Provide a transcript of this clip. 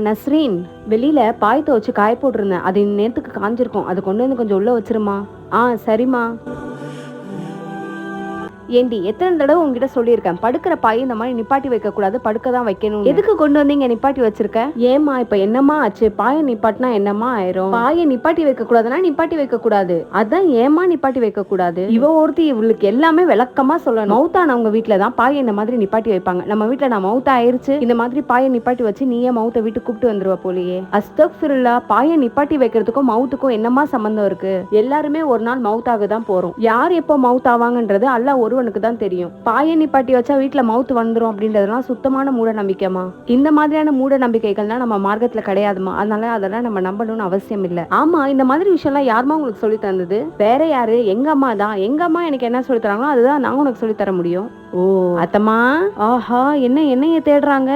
நஸ்ரீன், வெளியில பாய் துவச்சு காய போட்டிருந்தேன். அது நேரத்துக்கு காஞ்சிருக்கும். அது கொண்டு வந்து கொஞ்சம் உள்ள வச்சிருமா. சரிம்மா. ஏண்டி, எத்தனை தடவை உங்ககிட்ட சொல்லியிருக்கேன், படுக்கிற பாயை இந்த மாதிரி நிப்பாட்டி வைக்க கூடாது, படுக்க தான் வைக்கணும். எதுக்கு கொண்டு வந்தீங்க நிப்பாட்டி வச்சிருக்க? ஏமா இப்ப என்னமா ஆச்சு? பாயை நிப்பாட்டினா என்னமா ஆயிரும்? பாயை நிப்பாட்டி வைக்க கூடாதுன்னா நிப்பாட்டி வைக்க கூடாது. அதான் ஏமா நிப்பாட்டி வைக்க கூடாது? இவ ஒருத்தி இவளுக்கு எல்லாமே விளக்கமா சொல்லணும். மவுத்தானவங்க வீட்டுலதான் பாயை இந்த மாதிரி நிப்பாட்டி வைப்பாங்க. நம்ம வீட்டுல நான் மவுத்தா ஆயிருச்சு, இந்த மாதிரி பாயை நிப்பாட்டி வச்சு நீயே மவுத்த வீட்டு கூப்பிட்டு வந்துருவ போலியே. அஸ்தக்ஃபிருல்லா, பாயை நிப்பாட்டி வைக்கிறதுக்கும் மவுத்துக்கும் என்னமா சம்பந்தம் இருக்கு? எல்லாருமே ஒரு நாள் மவுத்தாக தான் போறோம். யார் எப்போ மவுத் ஆவாங்கன்றது அல்லாஹ் ஒருவனுக்கு தான் தெரியும். பாயை நிப்பாட்டி வச்சா வீட்டுல மவுத்து வந்துரும் அப்படின்றதுலாம் சுத்தமான மூட நம்பிக்கைமா. இந்த மாதிரியான மூட நம்பிக்கைகள்லாம் நம்ம மார்க்கத்துல கிடையாதுமா. அதனால அதெல்லாம் நம்ம நம்பணும்னு அவசியம் இல்ல. ஆமா, இந்த மாதிரி விஷயம்லாம் யாருமா உங்களுக்கு சொல்லி தந்தது? வேற யாரு? எங்க அம்மா தான். எங்க அம்மா எனக்கு என்ன சொல்லி தராங்களோ அதுதான் நான் உனக்கு சொல்லி தர முடியும். ஓ அத்தம்மா, ஆஹா, என்ன என்னைய தேடுறாங்க?